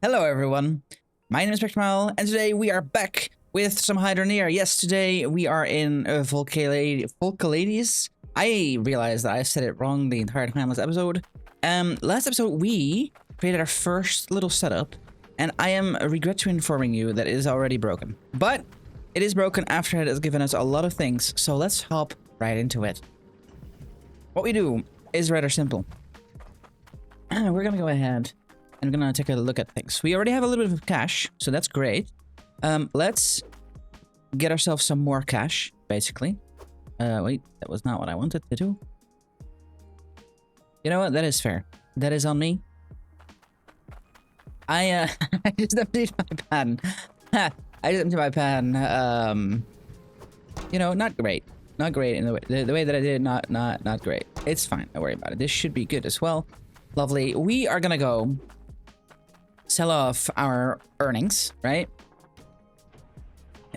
Hello everyone, my name is Spectral, and today we are back with some Hydroneer. Yes, today we are in Volcalidus. I realized that I said it wrong the entire time last episode. Last episode we created our first little setup, and I am regret to informing you that it is already broken. But it is broken after it has given us a lot of things, so let's hop right into it. What we do is rather simple. We're gonna go ahead and we're gonna take a look at things. We already have a little bit of cash, so that's great. Let's get ourselves some more cash, basically. Wait, that was not what I wanted to do. You know what? That is fair. That is on me. I I just emptied my pan. I just emptied my pan. You know, not great. Not great in the way that I did. Not great. It's fine. Don't worry about it. This should be good as well. Lovely. We are gonna go sell off our earnings, right?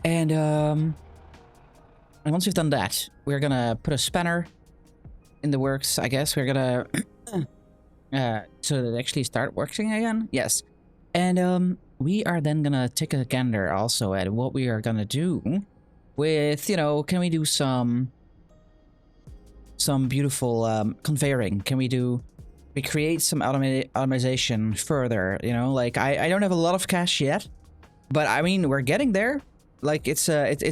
And once we've done that, we're gonna put a spanner in the works, I guess. We're gonna so that it actually start working again. Yes. And we are then gonna take a gander also at what we are gonna do with, you know, can we do some beautiful conveying? Can we create some automation further, you know? Like I don't have a lot of cash yet, but I mean we're getting there. Like it's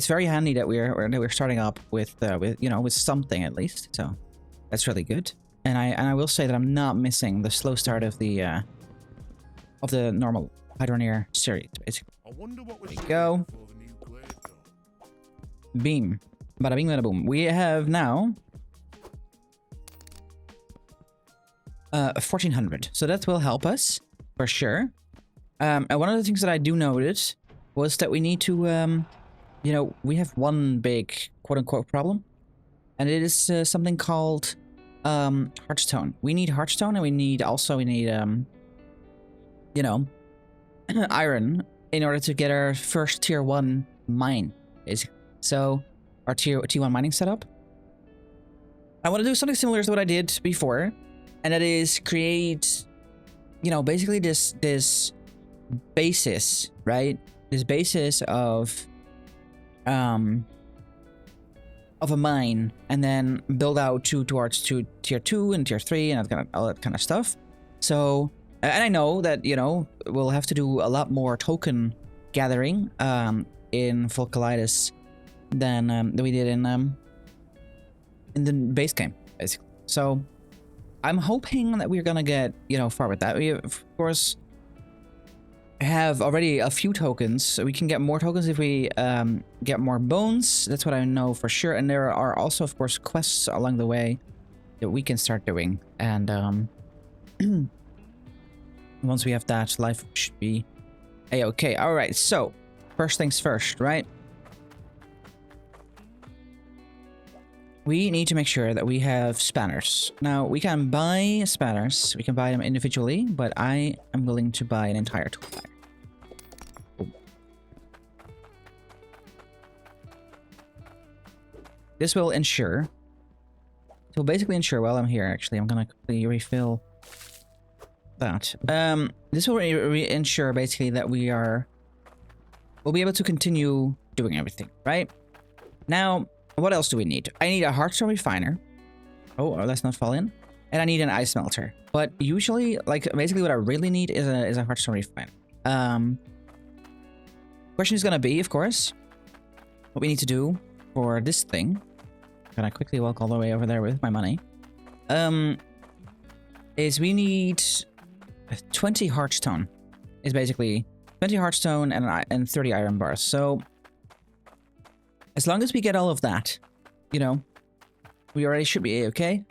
very handy that we're starting up with you know, with something at least. So that's really good. And I will say that I'm not missing the slow start of the normal Hydroneer series, basically. I wonder what There we go. for the new Glade, Beam. Bada bing bada boom. We have now 1400, so that will help us for sure. And one of the things that I do notice was that we need to you know, we have one big quote-unquote problem, and it is something called Hardstone. We need Hardstone, and we need you know, iron in order to get our first tier 1 mine, basically. So our tier 1 mining setup, I want to do something similar to what I did before, and that is create, you know, basically this basis, right? This basis of a mine, and then build out towards tier 2 and tier 3 and all that kind of stuff. So, and I know that, you know, we'll have to do a lot more token gathering in Volcalidus than we did in the base game, basically. So I'm hoping that we're gonna get, you know, far with that. We of course have already a few tokens, so we can get more tokens if we get more bones. That's what I know for sure. And there are also, of course, quests along the way that we can start doing. And once we have that, life should be a-okay. All right, so first things first, right? We need to make sure that we have spanners. Now, we can buy spanners. We can buy them individually, but I am willing to buy an entire tool pack. Boom. This will ensure... It will basically ensure, while I'm here, actually, I'm going to quickly refill that. This will ensure, basically, that we'll be able to continue doing everything, right? Now... what else do we need? I need a Hardstone refiner. Oh, let's not fall in. And I need an ice smelter. But usually, like, basically what I really need is a Hardstone refiner. Question is gonna be, of course, what we need to do for this thing. I'm gonna quickly walk all the way over there with my money. Is we need 20 Hardstone. Is basically 20 Hardstone and 30 iron bars. So as long as we get all of that, you know, we already should be a-okay.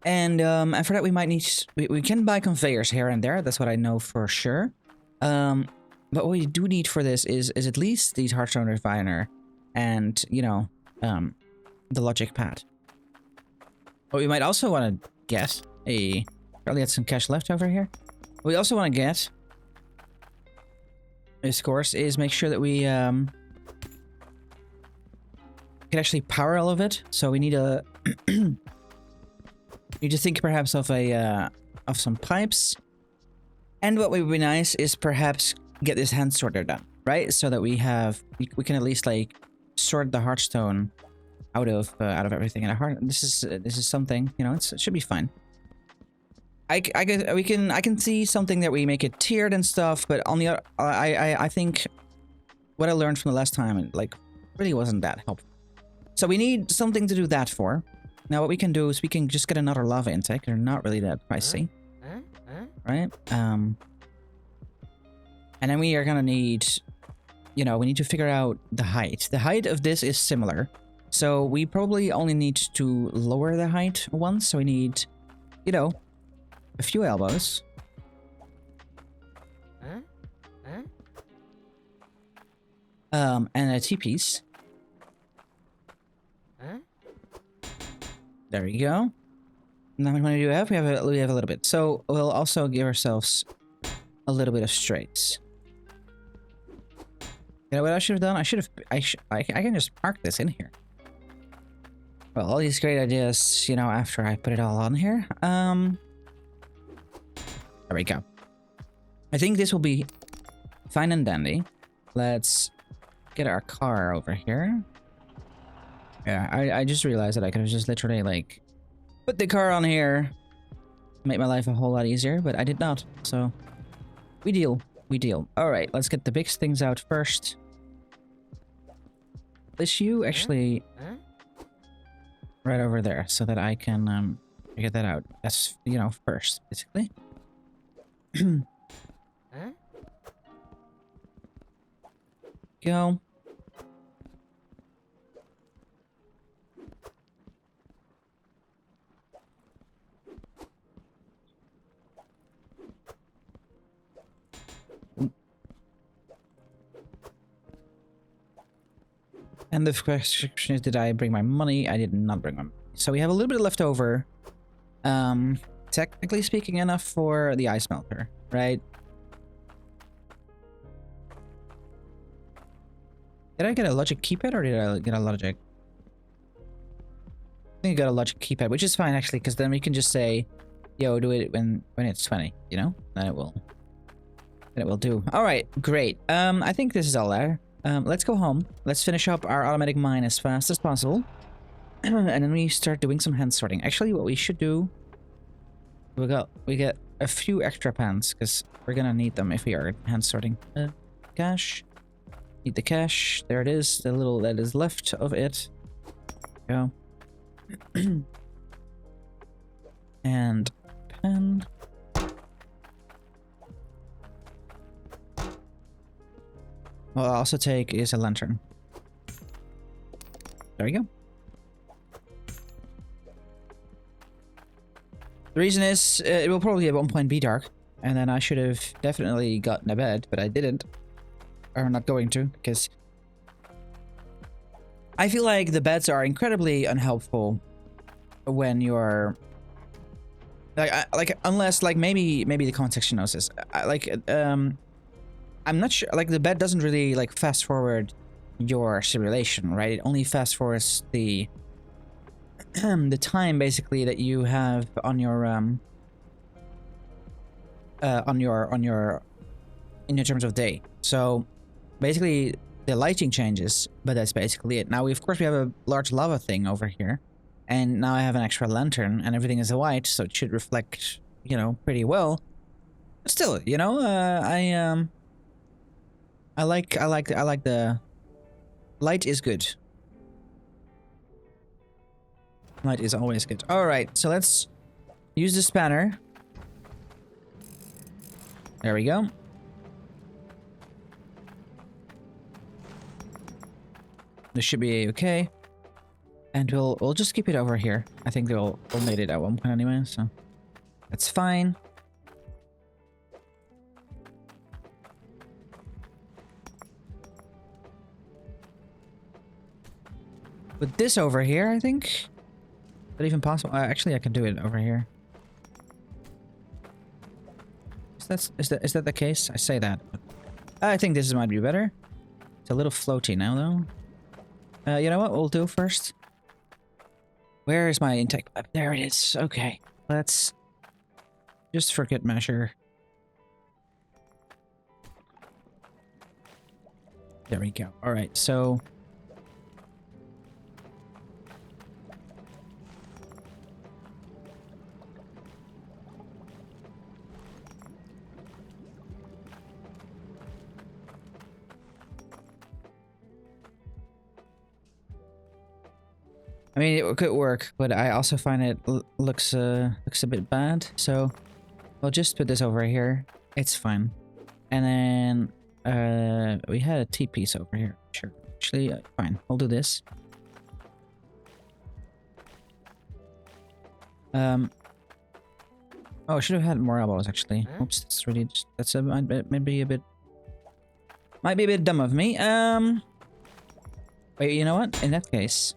And for that we might need... We can buy conveyors here and there. That's what I know for sure. But what we do need for this is at least the Hardstone refiner and, you know, the logic pad. But we might also want to get a... Probably had some cash left over here. What we also want to get, of course, is make sure that we... can actually power all of it, so we need a need to think perhaps of some pipes, And what would be nice is perhaps get this hand sorter done, right? So that we can at least like sort the Hearthstone out of everything. And this is something, you know, it should be fine. I can see something that we make it tiered and stuff, but on the other, I think what I learned from the last time, like, really wasn't that helpful. So we need something to do that for. Now what we can do is we can just get another lava intake. They're not really that pricey, right? And then we are gonna need, you know, we need to figure out the height. The height of this is similar, so we probably only need to lower the height once. So we need, you know, a few elbows. And a T-piece. There we go. Now how many do we have? We have a little bit. So we'll also give ourselves a little bit of straights. You know what I should have done? I can just park this in here. Well, all these great ideas, you know, after I put it all on here. There we go. I think this will be fine and dandy. Let's get our car over here. Yeah, I just realized that I could have just literally, like, put the car on here, make my life a whole lot easier, but I did not, so we deal. Alright, let's get the big things out first. This you actually right over there, so that I can get that out. That's, you know, first, basically. Go. And the question is, did I bring my money? I did not bring my money. So we have a little bit left over. Technically speaking, enough for the ice melter, right? Did I get a logic keypad or did I get a logic? I think I got a logic keypad, which is fine actually, because then we can just say, yo, do it when it's 20, you know? Then it will do. All right, great. I think this is all there. Let's go home. Let's finish up our automatic mine as fast as possible. And then we start doing some hand sorting. Actually, what we should do, we get a few extra pans because we're gonna need them if we are hand sorting. Cash. Need the cash. There it is. The little that is left of it. Go. And pen. What I'll also take is a lantern. There we go. The reason is, it will probably at one point be dark, and then I should have definitely gotten a bed, but I didn't. Or I'm not going to, because I feel like the beds are incredibly unhelpful when you're like unless like maybe the comment section knows this. I'm not sure, like the bed doesn't really like fast forward your simulation, right? It only fast forwards the the time basically that you have on your in terms of day. So basically the lighting changes, but that's basically it. Now of course we have a large lava thing over here, and now I have an extra lantern and everything is white, so it should reflect, you know, pretty well. But still, you know, I like the light is good. Light is always good. All right, so let's use the spanner. There we go. This should be okay, and we'll just keep it over here. I think we'll made it at one point anyway, so that's fine. With this over here, I think. Is that even possible? Actually, I can do it over here. Is that the case? I say that. I think this might be better. It's a little floaty now, though. You know what we'll do first? Where is my intake pipe? There it is. Okay. Let's just for good measure There we go. All right, so I mean, it could work, but I also find it looks a bit bad. So I'll just put this over here. It's fine. And then we had a T piece over here. Sure. Actually, fine. I'll do this. Oh, I should have had more elbows actually. Oops, that's really just, that's maybe a bit might be a bit dumb of me. Wait, you know what? In that case,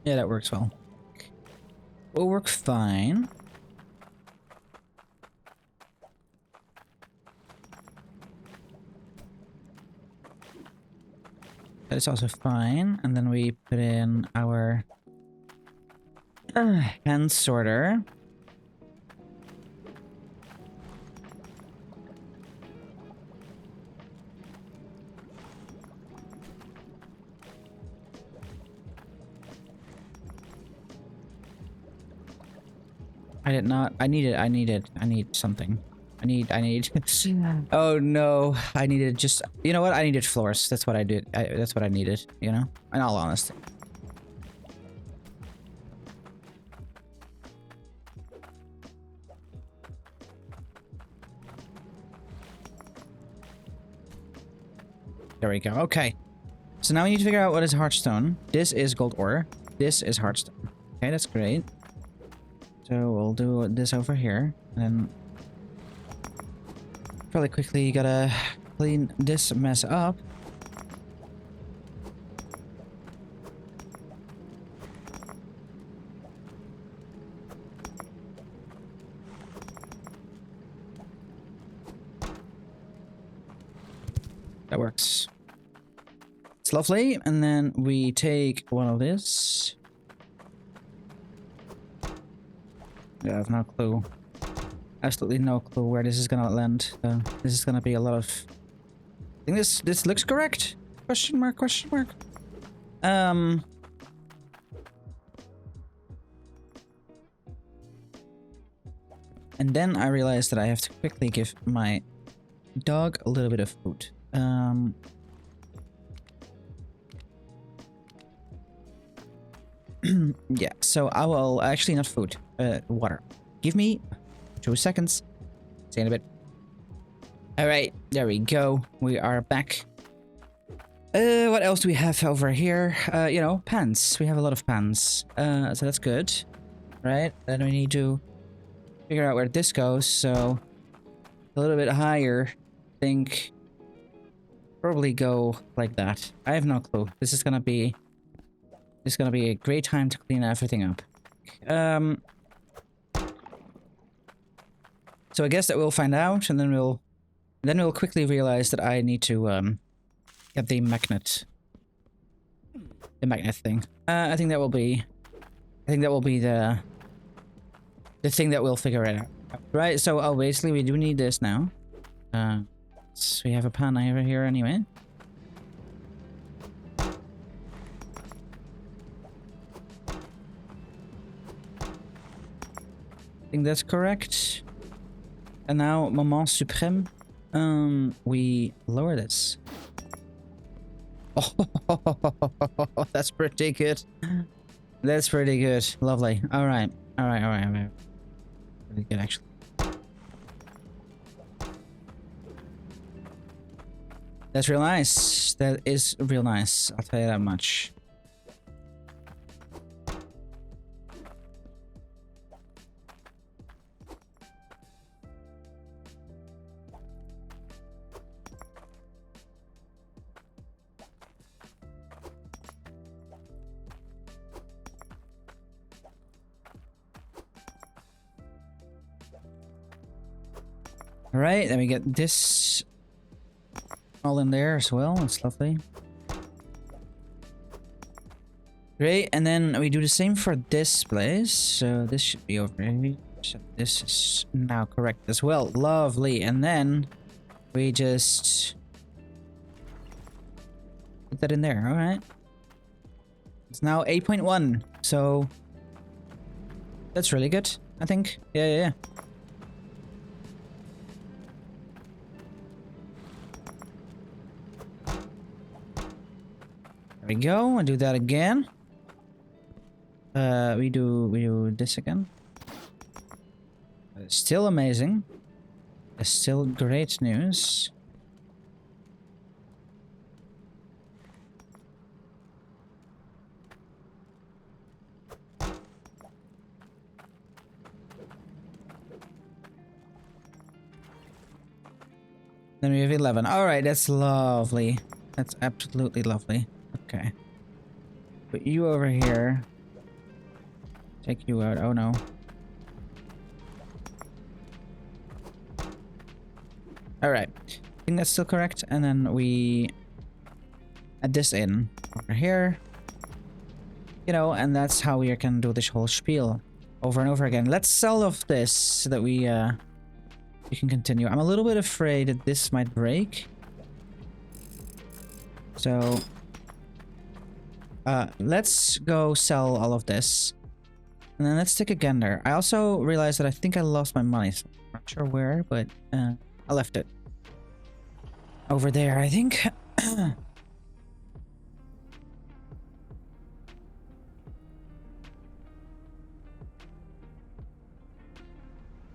yeah, that works well. Will work fine. That is also fine. And then we put in our hand sorter. I did not. I need something. I need. Oh no. I needed just, you know what? I needed floors. That's what I did. That's what I needed, you know? In all honesty. There we go. Okay. So now we need to figure out what is hardstone. This is gold ore. This is hardstone. Okay, that's great. So we'll do this over here, and then really quickly gotta clean this mess up. That works. It's lovely, and then we take one of this. I have no clue. Absolutely no clue where this is gonna land. This is gonna be a lot of... I think this looks correct? Question mark, question mark. And then I realized that I have to quickly give my dog a little bit of food. Yeah, so I will... Actually, not food. Water. Give me 2 seconds. See you in a bit. Alright, there we go. We are back. What else do we have over here? You know, pans. We have a lot of pans. So that's good. Right? Then we need to figure out where this goes. So a little bit higher. Think probably go like that. I have no clue. This is gonna be a great time to clean everything up. So I guess that we'll find out, and then we'll quickly realize that I need to get the magnet thing. I think that will be the thing that we'll figure it out. Right. So obviously we do need this now. So we have a pan over here anyway. I think that's correct. And now, moment suprême, we lower this. Oh, that's pretty good. That's pretty good. Lovely. All right. Really good, actually. That's real nice. That is real nice. I'll tell you that much. All right, then we get this all in there as well. It's lovely. Great, and then we do the same for this place. So this should be over here. So this is now correct as well. Lovely. And then we just put that in there. All right. It's now 8.1. So that's really good, I think. Yeah. There we go. And do that again. We do this again. It's still amazing. It's still great news. Then we have 11. All right, that's lovely. That's absolutely lovely. Okay. Put you over here. Take you out. Oh no. All right. I think that's still correct. And then we add this in over here. You know, and that's how we can do this whole spiel over and over again. Let's sell off this so that we can continue. I'm a little bit afraid that this might break. So let's go sell all of this. And then let's take a gander. I also realized that I think I lost my money. So I'm not sure where, but I left it over there, I think.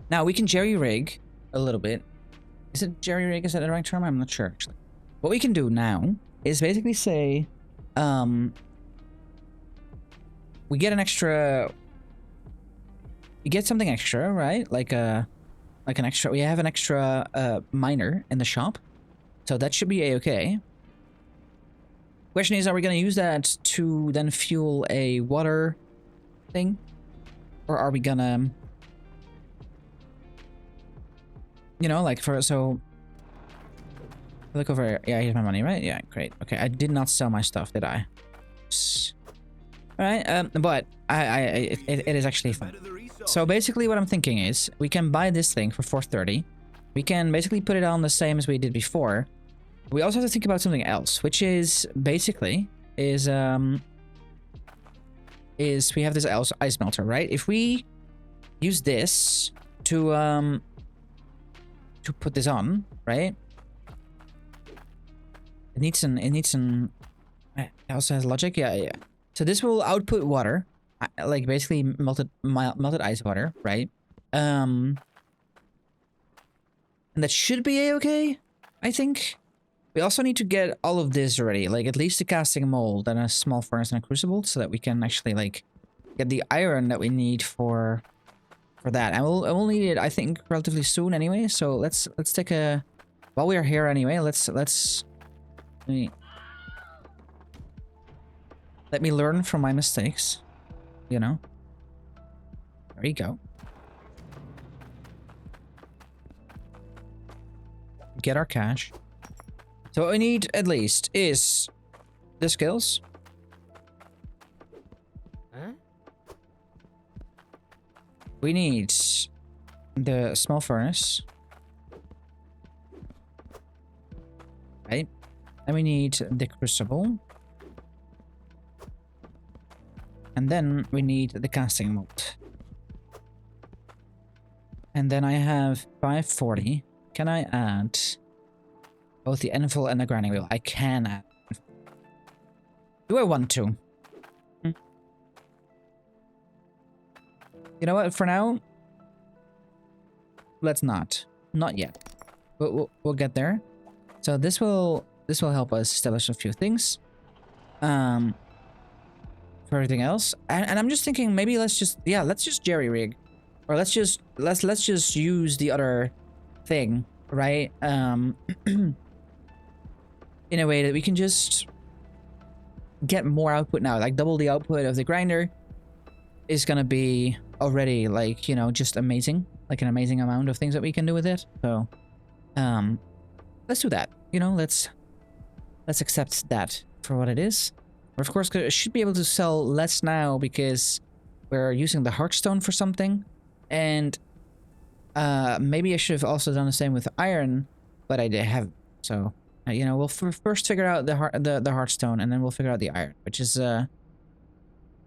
Now we can jerry-rig a little bit. Is it jerry-rig? Is that the right term? I'm not sure, actually. What we can do now is basically say, we get an extra... We get something extra, right? Like an extra... We have an extra miner in the shop. So that should be a-okay. Question is, are we going to use that to then fuel a water thing? Or are we gonna... You know, like for... So... Look over here. Yeah, here's my money, right? Yeah, great. Okay, I did not sell my stuff, did I? Alright, but it is actually fun. So basically what I'm thinking is, we can buy this thing for 430. We can basically put it on the same as we did before. We also have to think about something else, which is basically is we have this ice melter, right? If we use this to put this on, right? It needs an it also has logic, yeah. So this will output water, like basically melted ice water, right? And that should be a-okay, I think. We also need to get all of this ready, like at least a casting mold and a small furnace and a crucible, so that we can actually like get the iron that we need for that. And we'll need it, I think, relatively soon anyway. So let's take a... While we are here anyway, let me learn from my mistakes, you know? There you go. Get our cash. So what we need, at least, is the skills. Huh? We need the small furnace. Right? And we need the crucible. And then we need the casting mold. And then I have 540. Can I add both the anvil and the grinding wheel? I can add. Do I want to? You know what? For now, let's not. Not yet. We'll get there. So this will help us establish a few things. For everything else, and I'm just thinking maybe let's just jerry rig, or let's just use the other thing, right? In a way that we can just get more output now, like double the output of the grinder is gonna be already like, you know, just amazing, like an amazing amount of things that we can do with it. So let's do that, you know. Let's accept that for what it is. Of course, should be able to sell less now because we're using the Hardstone for something, And maybe I should have also done the same with iron, but I haven't. So you know, we'll first figure out the Hardstone, and then we'll figure out the iron, which is I'm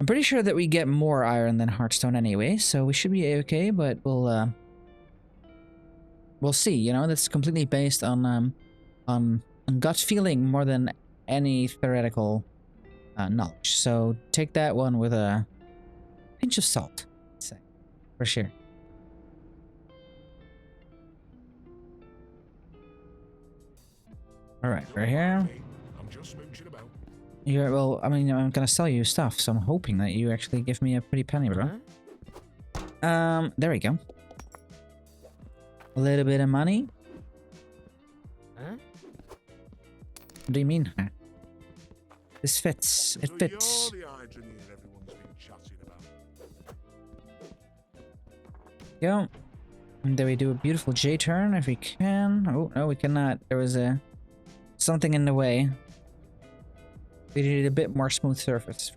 pretty sure that we get more iron than Hardstone anyway, so we should be okay. But we'll see. You know, that's completely based on gut feeling more than any theoretical knowledge. So take that one with a pinch of salt, I'd say, for sure. All right, we're here. I'm just mooching about. You're, well, I mean, I'm gonna sell you stuff, so I'm hoping that you actually give me a pretty penny, bro. There we go. A little bit of money. Huh? What do you mean? Huh? This fits. It fits. So you're the Hydroneer everyone's been chatting about. Go. And then we do a beautiful J turn if we can. Oh no, we cannot. There was something in the way. We needed a bit more smooth surface.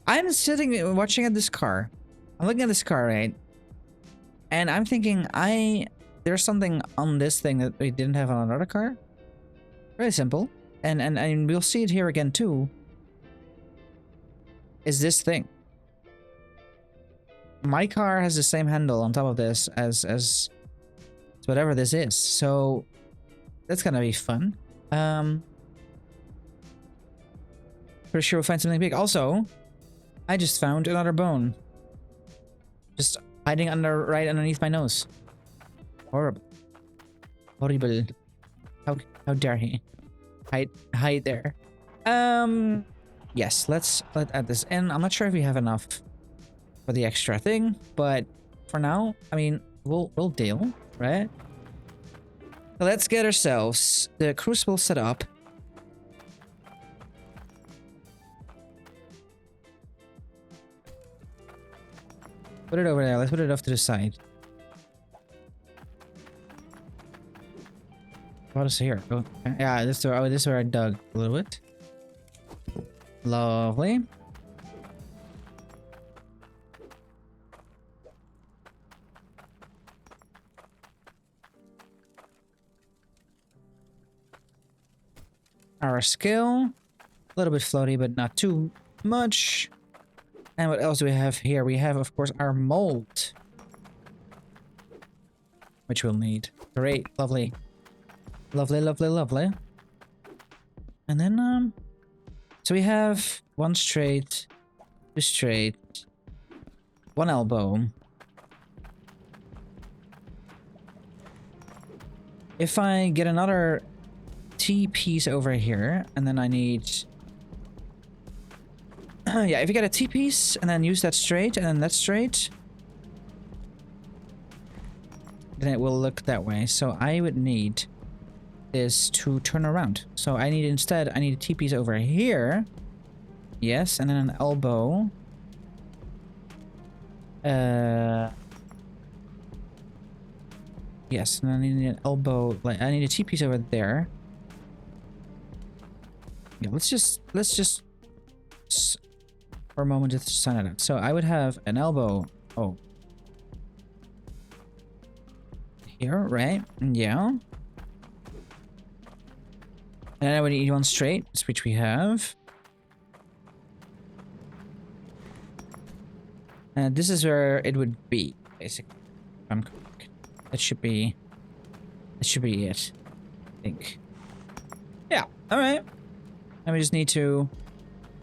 I'm sitting watching at this car. I'm looking at this car, right? And I'm thinking, there's something on this thing that we didn't have on another car. Very simple. And we'll see it here again too. Is this thing. My car has the same handle on top of this as whatever this is. So that's gonna be fun. Pretty sure we'll find something big. Also, I just found another bone. Just hiding right underneath my nose. Horrible. Horrible. How dare he? Hide there. Yes, let's add this in. I'm not sure if we have enough for the extra thing, but for now, I mean, we'll deal, right? So let's get ourselves the crucible set up. Put it over there. Let's put it off to the side. What is here? Oh, yeah, this is where I dug a little bit. Lovely. Our skill, a little bit floaty, but not too much. And what else do we have here? We have, of course, our mold, which we'll need. Great, lovely, lovely, lovely, lovely. And then, so we have one straight, two straight, one elbow. If I get another T piece over here, and then I need. Yeah, if you get a T-piece and then use that straight and then that straight, then it will look that way. So I would need this to turn around. So I need I need a T-piece over here. Yes, and then an elbow. Yes, and I need an elbow, like I need a T-piece over there. Yeah, let's just for a moment just sign it out. So I would have an elbow. Oh. Here, right? Yeah. And then I would need one straight, which we have. And this is where it would be, basically. I'm correct. That should be it. I think. Yeah, alright. And we just need to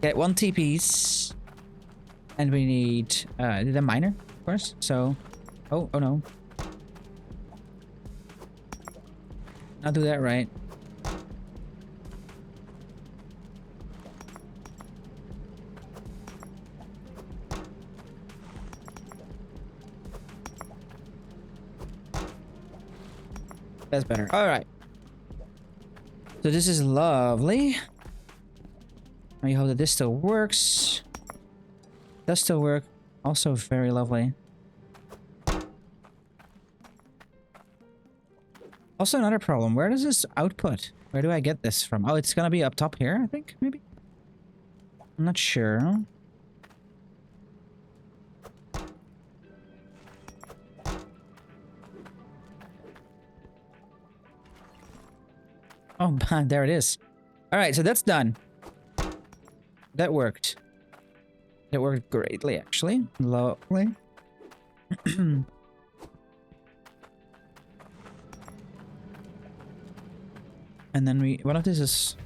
get one T-piece. And we need the miner, of course. So, oh no. I'll do that right. That's better. All right. So this is lovely. I hope that this still works. Does still work. Also very lovely. Also another problem. Where does this output? Where do I get this from? Oh, it's gonna be up top here, I think, maybe? I'm not sure. Oh, there it is. All right, so that's done. That worked. It worked greatly, actually. Lovely. And then one of this is...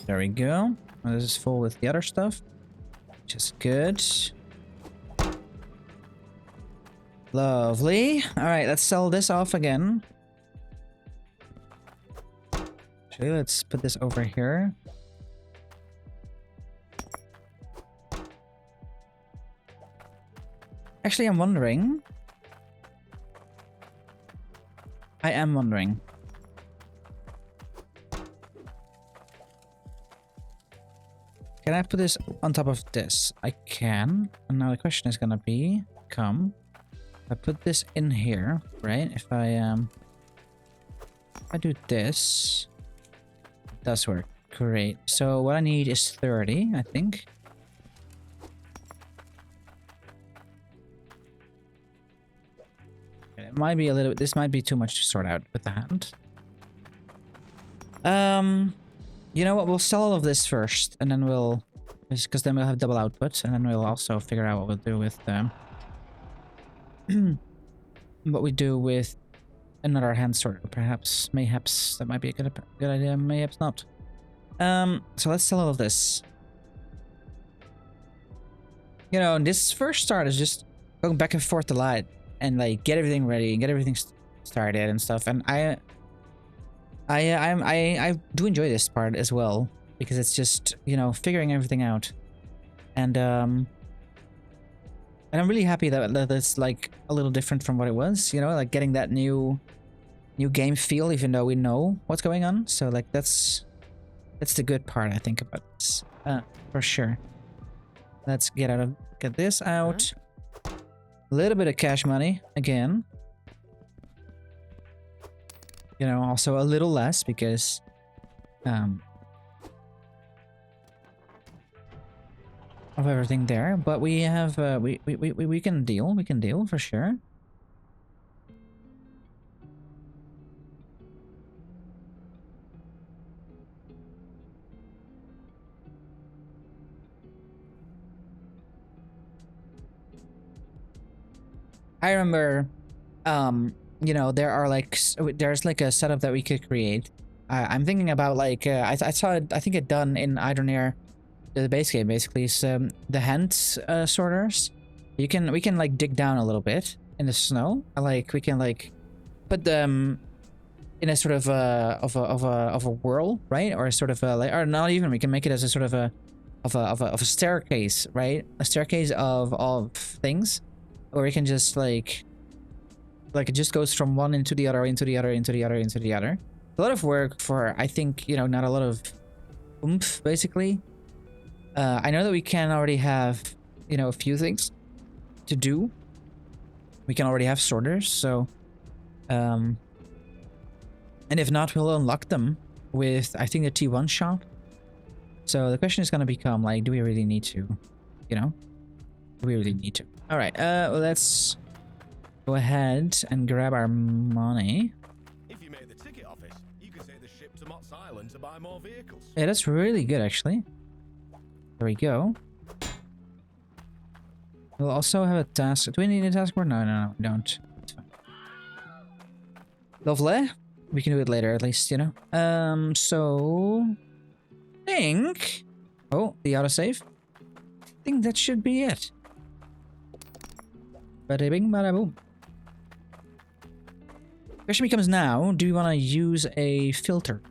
There we go. Well, this is full with the other stuff, which is good. Lovely. All right, let's sell this off again. Actually, let's put this over here. Actually, I'm wondering. I am wondering. Can I put this on top of this? I can. And now the question is gonna be, I put this in here, right? If I do this, it does work. Great. So what I need is 30, I think. It might be a little. This might be too much to sort out with the hand. You know what? We'll sell all of this first, and then we'll, because then we'll have double output, and then we'll also figure out what we'll do with what we do with another hand sorter, perhaps, mayhaps. That might be a good idea. Mayhaps not. So let's sell all of this. You know, this first start is just going back and forth a lot, and like get everything ready and get everything started and stuff. And I do enjoy this part as well, because it's just, you know, figuring everything out. And I'm really happy that it's like a little different from what it was, you know, like getting that new game feel, even though we know what's going on. So like that's the good part, I think, about this, for sure. Let's get this out. A little bit of cash money again. You know, also a little less because of everything there, but we have we can deal for sure. I remember, you know, there's like a setup that we could create. I'm thinking about like, I saw it, I think it done in Hydroneer, the base game basically, is the hand sorters. We can like dig down a little bit in the snow. Like we can like put them in a sort of a whirl, right? Or a sort of like, or not even, we can make it as a sort of a staircase, right? A staircase of things. Or we can just like it just goes from one into the other, into the other, into the other, into the other. A lot of work for, I think, you know, not a lot of oomph, basically. I know that we can already have, you know, a few things to do. We can already have sorters, so and if not, we'll unlock them with, I think, the T1 shop. So the question is going to become like, do we really need to, you know? Do we really need to? All right, let's go ahead and grab our money. If you made the ticket office, you could take the ship to Mott's Island to buy more vehicles. Yeah, that's really good, actually. There we go. We'll also have a task. Do we need a task board? No, we don't. It's fine. Lovely. We can do it later, at least, you know. So think. Oh, the autosave. I think that should be it. Bada bing, bada boom. Question becomes now, do we want to use a filter?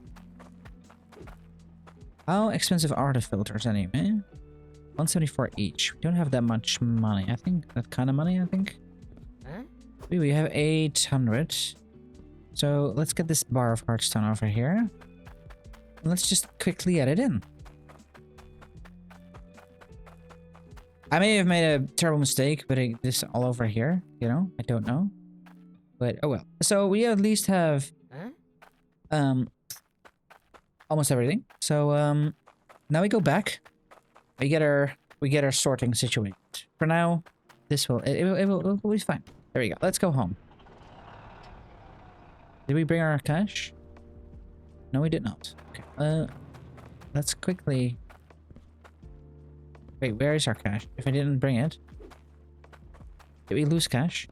How expensive are the filters anyway? 174 each. We don't have that much money. I think that kind of money, I think. Huh? We have 800. So let's get this bar of hardstone over here. Let's just quickly add it in. I may have made a terrible mistake putting this all over here, you know? I don't know. But oh well. So we at least have almost everything. So now we go back. We get our sorting situated. For now, this will it will be fine. There we go. Let's go home. Did we bring our cash? No, we did not. Okay. Let's quickly... Wait, where is our cash? If I didn't bring it... Did we lose cash?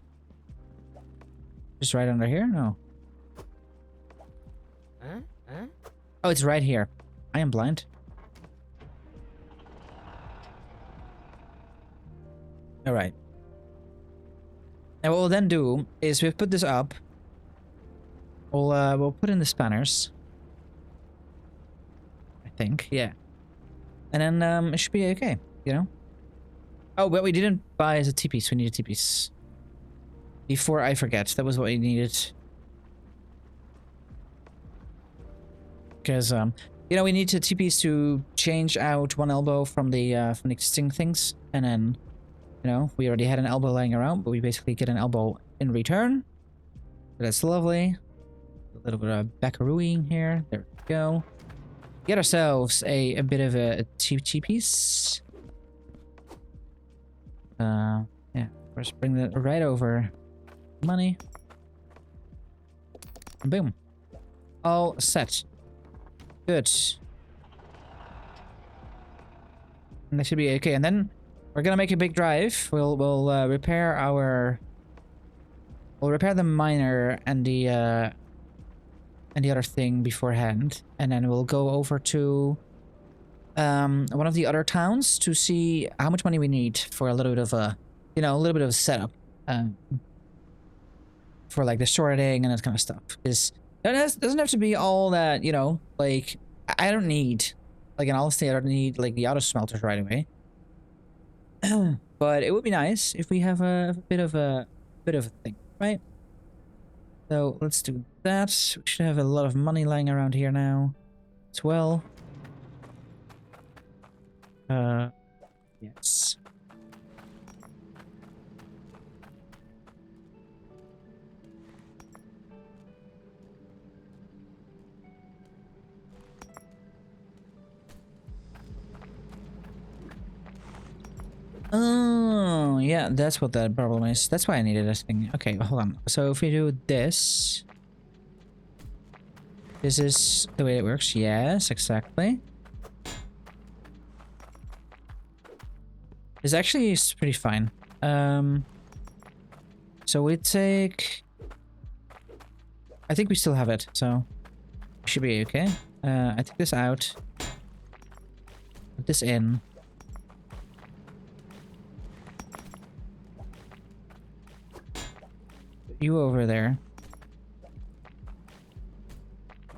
Just right under here? No. Huh? Oh, it's right here. I am blind. Alright. And what we'll then do is we'll put this up. We'll put in the spanners. I think, yeah. And then it should be okay, you know? Oh, but we didn't buy as a T-piece. We need a T-piece. Before I forget, that was what we needed. Because, you know, we need a T-piece to change out one elbow from the existing things. And then, you know, we already had an elbow lying around, but we basically get an elbow in return. So that's lovely. A little bit of backarooing here. There we go. Get ourselves a bit of a T-piece. Yeah, first bring that right over. Money. Boom. All set. Good. And that should be okay. And then we're gonna make a big drive. We'll repair our... We'll repair the miner and the other thing beforehand. And then we'll go over to one of the other towns to see how much money we need for a little bit of a, you know, a little bit of a setup. For like the sorting and that kind of stuff. Because it doesn't have to be all that, you know, like, I don't need, like in all honesty, I don't need like the auto smelters right away. But it would be nice if we have a bit of a thing, right? So let's do that. We should have a lot of money lying around here now as well. Yes. Oh, yeah, that's what that problem is. That's why I needed this thing. Okay, hold on. So if we do this... This is the way it works. Yes, exactly. This actually is pretty fine. So we take... I think we still have it, so... We should be okay. I take this out. Put this in. You over there.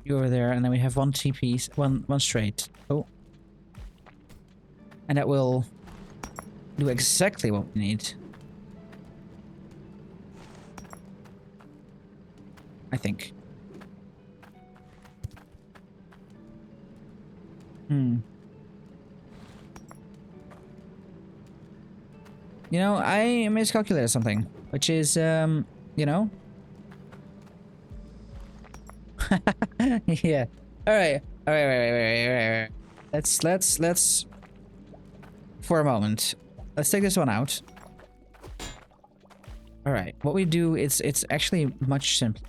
You over there, and then we have one T-piece, one straight. Oh. And that will do exactly what we need. I think. You know, I miscalculated something, which is, you know? Yeah. Alright. Alright. Let's... For a moment. Let's take this one out. Alright. What we do is, it's actually much simpler.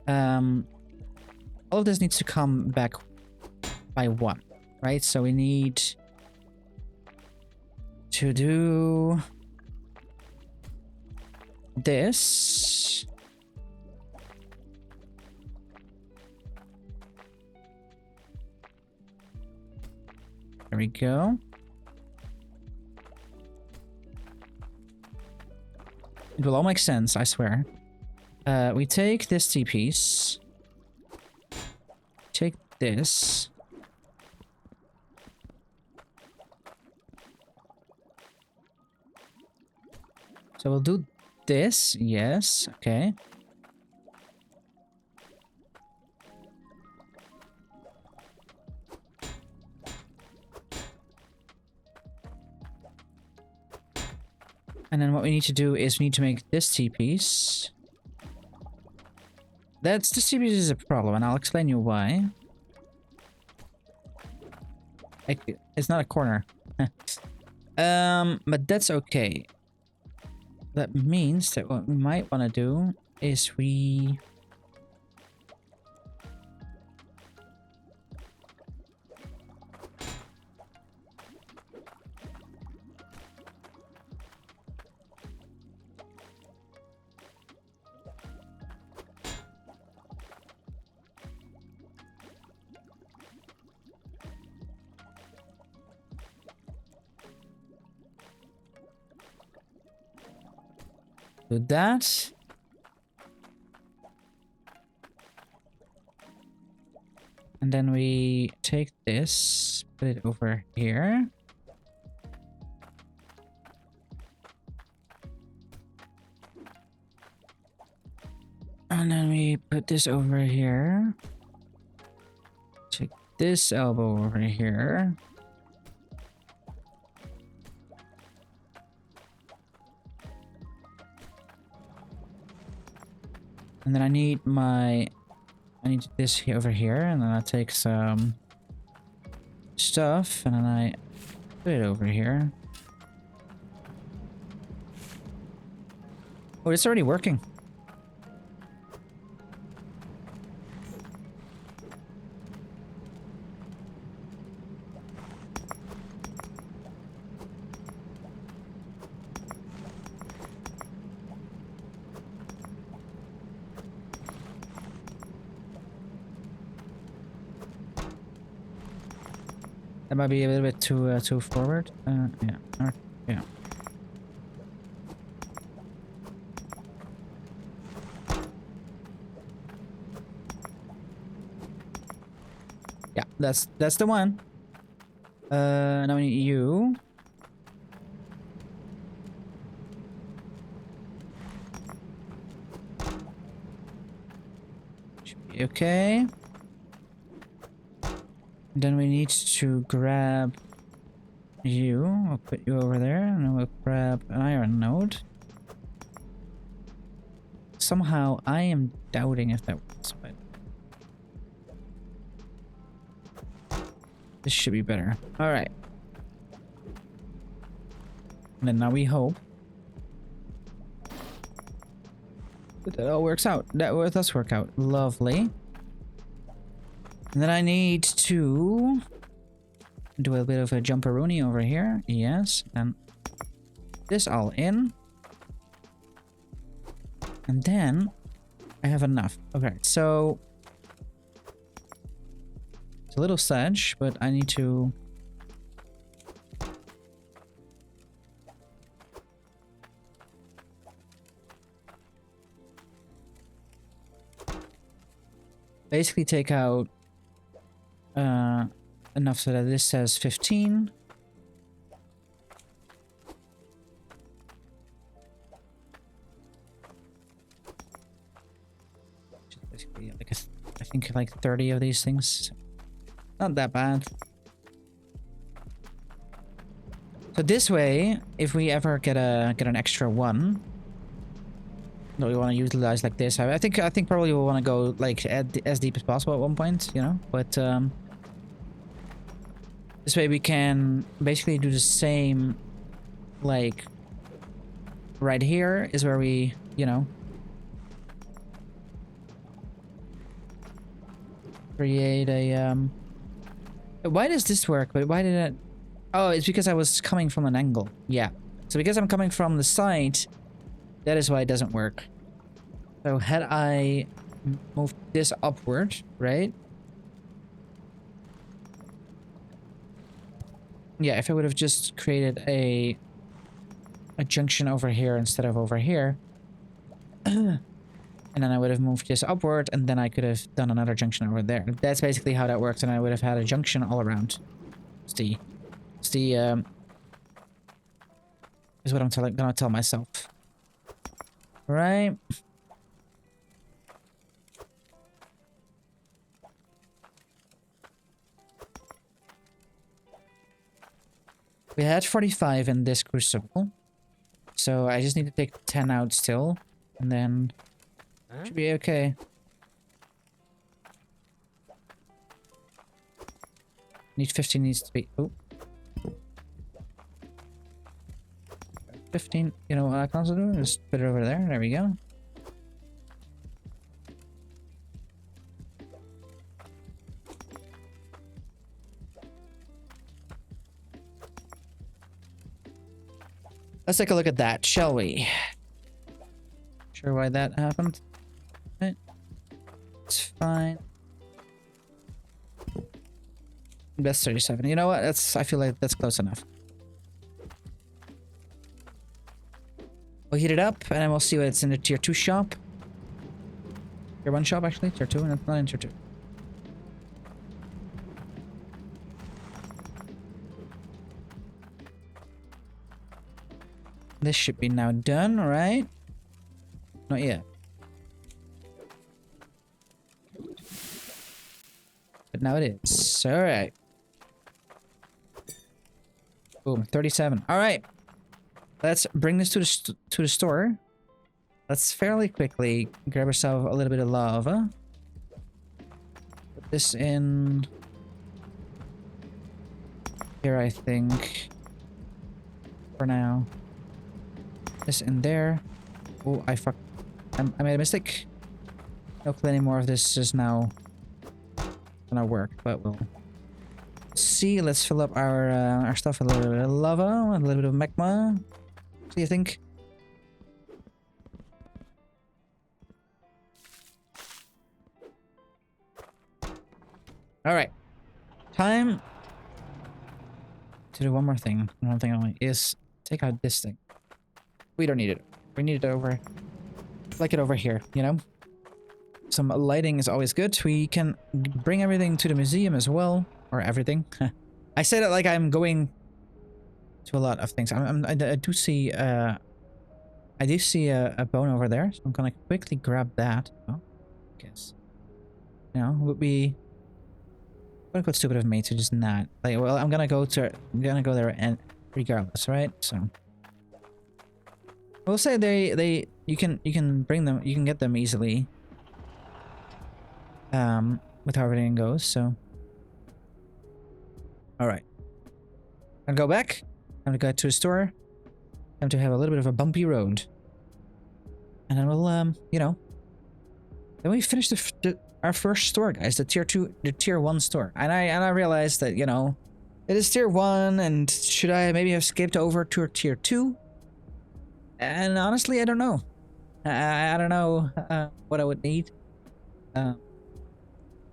All of this needs to come back by one, right? So we need to do this. There we go. It will all make sense, I swear. We take this T-piece. Take this. So we'll do this. Yes, okay. And then what we need to do is we need to make this T-piece. This T-piece is a problem, and I'll explain you why. It's not a corner. But that's okay. that means that what we might want to do is we... do that. And then we take this, put it over here. And then we put this over here. Take this elbow over here. And then I need this here over here, and then I take some stuff, and then I put it over here. Oh, it's already working. That might be a little bit too forward. Yeah. Yeah. Yeah, that's the one. Now we need you. Should be okay. Then we need to grab you. I'll put you over there, and then we'll grab an iron node. Somehow, I am doubting if that works. But this should be better. All right. And then now we hope that all works out. That does work out. Lovely. And then I need to do a bit of a jumperoonie over here. Yes. And this all in. And then I have enough. Okay, so it's a little sedge, but I need to basically take out enough so that this says 15. Basically, like I think like 30 of these things. Not that bad. So this way, if we ever get an extra one that we want to utilize like this, I think probably we'll want to go like as deep as possible at one point, you know. But this way we can basically do the same. Like right here is where we, you know, create a why does this work? But why did it? Oh, it's because I was coming from an angle. Yeah. So because I'm coming from the side, that is why it doesn't work. So had I moved this upward, right? Yeah, if I would have just created a junction over here instead of over here. And then I would have moved this upward, and then I could have done another junction over there. That's basically how that works, and I would have had a junction all around. Is what I'm gonna tell myself. Right? We had 45 in this crucible, so I just need to take 10 out still, and then should be okay. Need 15 needs to be. Oh. 15. You know what I can also do? Just put it over there. There we go. Let's take a look at that, shall we? Sure why that happened. Right. It's fine. That's 37. You know what? I feel like that's close enough. We'll heat it up and then we'll see what's in the tier 2 shop. Tier 1 shop actually? Tier 2? Not in tier 2. This should be now done, right? Not yet. But now it is. Alright. Boom, 37. Alright. Let's bring this to the store. Let's fairly quickly grab ourselves a little bit of lava. Put this in here, I think. For now. This in there. Oh, I made a mistake. Hopefully any more of this is now gonna work, but we'll see. Let's fill up our stuff with a little bit of lava, a little bit of magma. What do you think? All right, time to do one more thing. One thing only is take out this thing. We don't need it. We need it over, like it over here, you know? Some lighting is always good. We can bring everything to the museum as well. Or everything. I said it like I'm going to a lot of things. I do see, a bone over there. So I'm gonna quickly grab that. Oh, I guess. You know, would be quite stupid of me to just not. Like, well, I'm gonna go there and regardless, right? So. We'll say you can bring them, you can get them easily with how everything goes. So all right, I'll go back. I'm gonna go to the store. Time to have a little bit of a bumpy road, and then we'll you know, then we finish our first store, guys, the tier 1 store. And I realized that, you know, it is tier 1, and should I maybe have skipped over to tier 2? And honestly, I don't know. I don't know what I would need.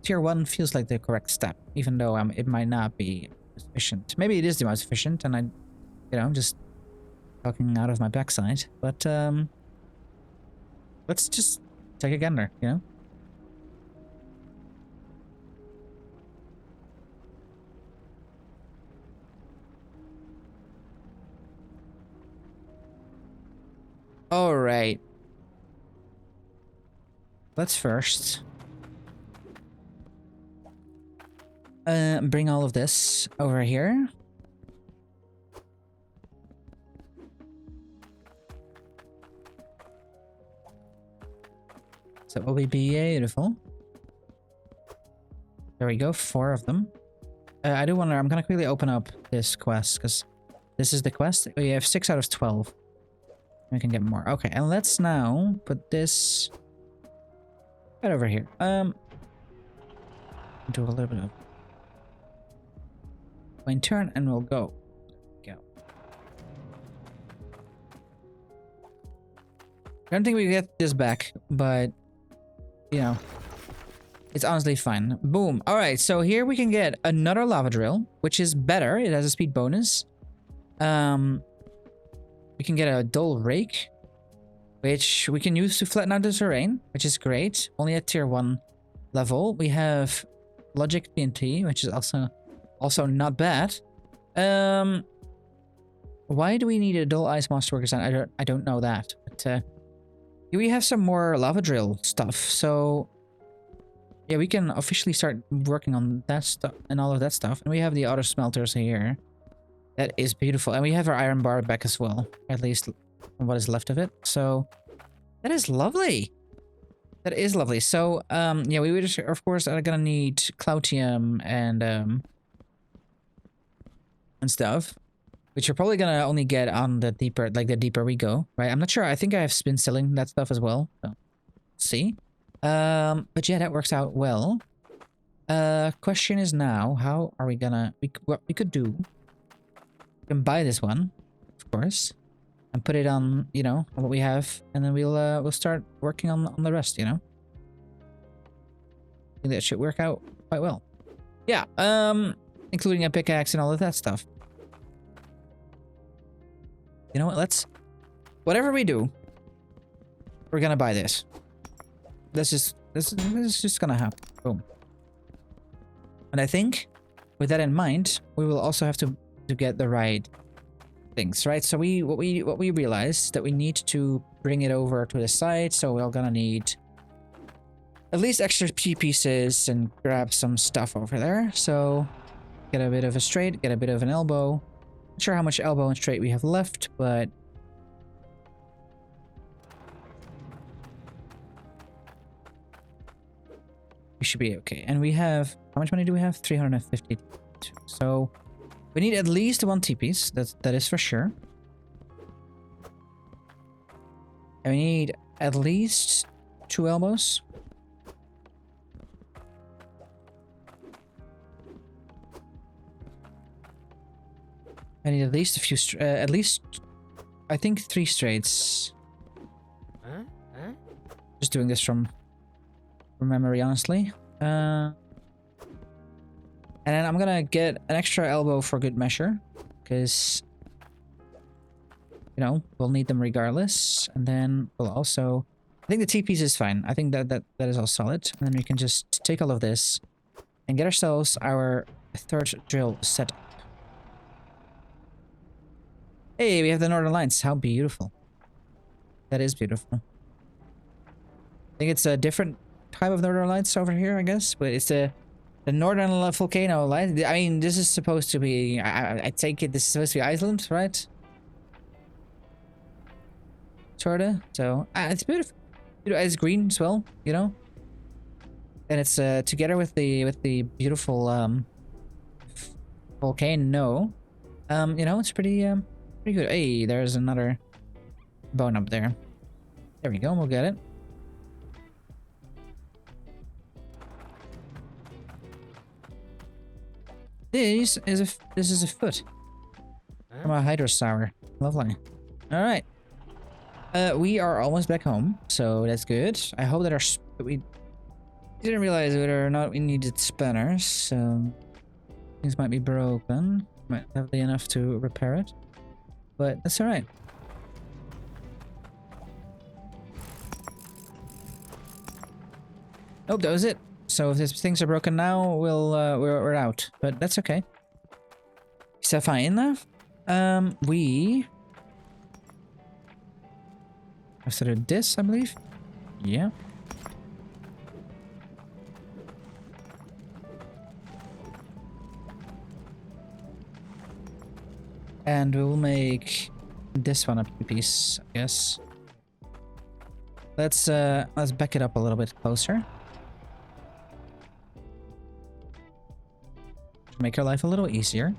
Tier 1 feels like the correct step, even though it might not be sufficient. Maybe it is the most efficient, and you know, I'm just talking out of my backside. But let's just take a gander, you know? All right. Let's first bring all of this over here. So it will be beautiful. There we go, 4 of them. I do wonder, I'm gonna quickly open up this quest, because this is the quest. We have 6 out of 12. We can get more. Okay, and let's now put this right over here. Do a little bit of point turn, and we'll go. Go. I don't think we get this back, but you know, it's honestly fine. Boom. All right, so here we can get another lava drill, which is better. It has a speed bonus. We can get a dull rake, which we can use to flatten out the terrain, which is great. Only at tier 1 level. We have logic TNT, which is also not bad. Why do we need a dull ice monster worker sign? I don't know that. But we have some more lava drill stuff, so yeah, we can officially start working on that stuff and all of that stuff. And we have the auto smelters here. That is beautiful. And we have our iron bar back as well, at least what is left of it. So that is lovely. That is lovely. So yeah, we would of course are gonna need Cloutium and stuff. which you're probably gonna only get on the deeper, like the deeper we go, right? I'm not sure. I think I've been selling that stuff as well. So, let's see. But yeah, that works out well. Question is now, how are we gonna? What we could do? We can buy this one, of course, and put it on, you know, on what we have, and then we'll start working on the rest, you know. I think that should work out quite well. Yeah. Including a pickaxe and all of that stuff. You know what? Whatever we do, we're gonna buy this. This is just gonna happen. Boom. And I think, with that in mind, we will also have to get the right things, right? So what we realized that we need to bring it over to the side. So we're gonna need at least extra pieces and grab some stuff over there. So get a bit of a straight, get a bit of an elbow. Not sure how much elbow and straight we have left, but we should be okay. And we have, how much money do we have? 350. So we need at least one T-piece. That is for sure. And we need at least 2 elbows. I need at least a few, at least, I think 3 straights. Just doing this from memory, honestly. And then I'm gonna get an extra elbow for good measure, because, you know, we'll need them regardless. And then we'll also, I think the T-piece is fine. I think that is all solid. And then we can just take all of this and get ourselves our 3rd drill set up. Hey, we have the Northern Lights. How beautiful. That is beautiful. I think it's a different type of Northern Lights over here, I guess. But it's the Northern Volcano Light. I mean, this is supposed to be... I take it this is supposed to be Iceland, right? Sorta. So, it's beautiful. It's green as well, you know? And it's together with the beautiful volcano. You know, it's pretty good. Hey, there's another bone up there. There we go, we'll get it. This is a foot from a Hydroneer. Lovely. All right. We are almost back home, so that's good. I hope that we didn't realize whether or not we needed spanners, so things might be broken. Might have enough to repair it, but that's all right. Oh, that was it. So if these things are broken now, we're out. But that's okay. Is that fine? We have to do this, I believe. Yeah. And we'll make this one a piece, I guess. Let's back it up a little bit closer. Make our life a little easier.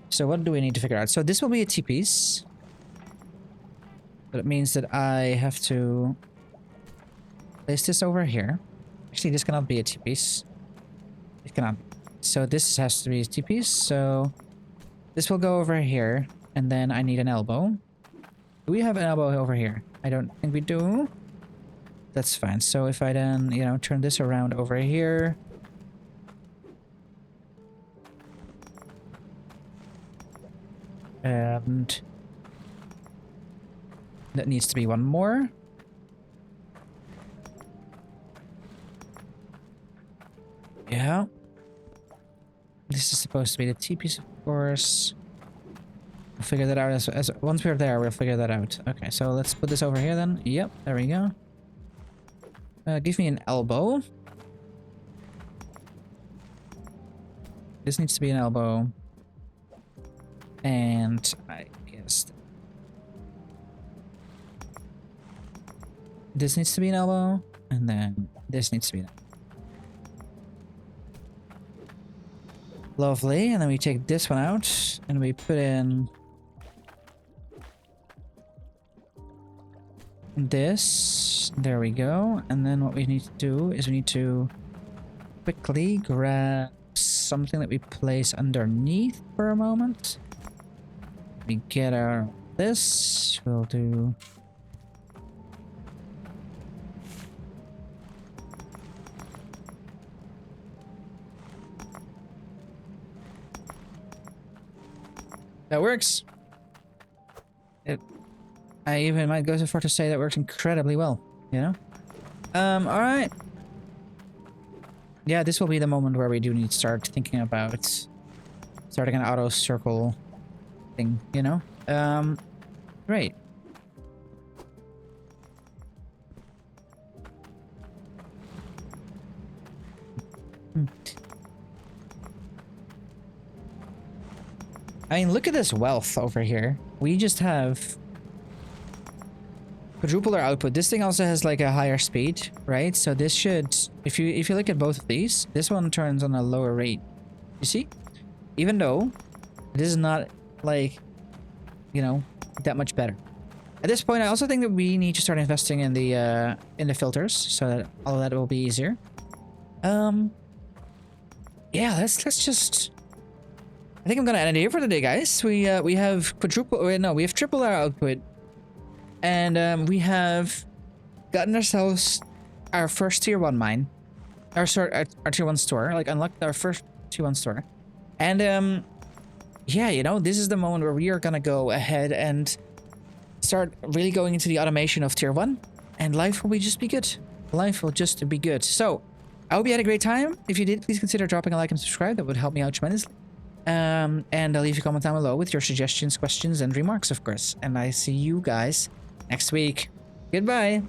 So what do we need to figure out? So this will be a T-piece. But it means that I have to place this over here. Actually, this cannot be a T-piece. It cannot. So this has to be a T-piece. So this will go over here. And then I need an elbow. Do we have an elbow over here? I don't think we do. That's fine. So if I then, you know, turn this around over here. And that needs to be one more. Yeah. This is supposed to be the T-piece, of course. We'll figure that out as once we're there, we'll figure that out. Okay, so let's put this over here then. Yep, there we go. Give me an elbow. This needs to be an elbow. And I guess this needs to be an elbow. And then this needs to be an elbow. Lovely. And then we take this one out and we put in this. There we go. And then what we need to do is we need to quickly grab something that we place underneath for a moment. We get our this. We'll do that works. I even might go so far to say that works incredibly well, you know? Alright. Yeah, this will be the moment where we do need to start thinking about starting an auto circle thing, you know? Great. I mean, look at this wealth over here. We just have quadruple our output. This thing also has like a higher speed, right? So this should, if you look at both of these, this one turns on a lower rate. You see? Even though this is not like, you know, that much better. At this point, I also think that we need to start investing in the filters so that all of that will be easier. Yeah, let's just. I think I'm gonna end it here for today, guys. We have quadruple. Wait, no, we have triple our output. And we have gotten ourselves our first tier 1 mine. Our tier 1 store. Like, unlocked our first tier 1 store. And, yeah, you know, this is the moment where we are gonna go ahead and start really going into the automation of tier 1. And life will just be good. Life will just be good. So, I hope you had a great time. If you did, please consider dropping a like and subscribe. That would help me out tremendously. And I'll leave a comment down below with your suggestions, questions, and remarks, of course. And I see you guys next week. Goodbye.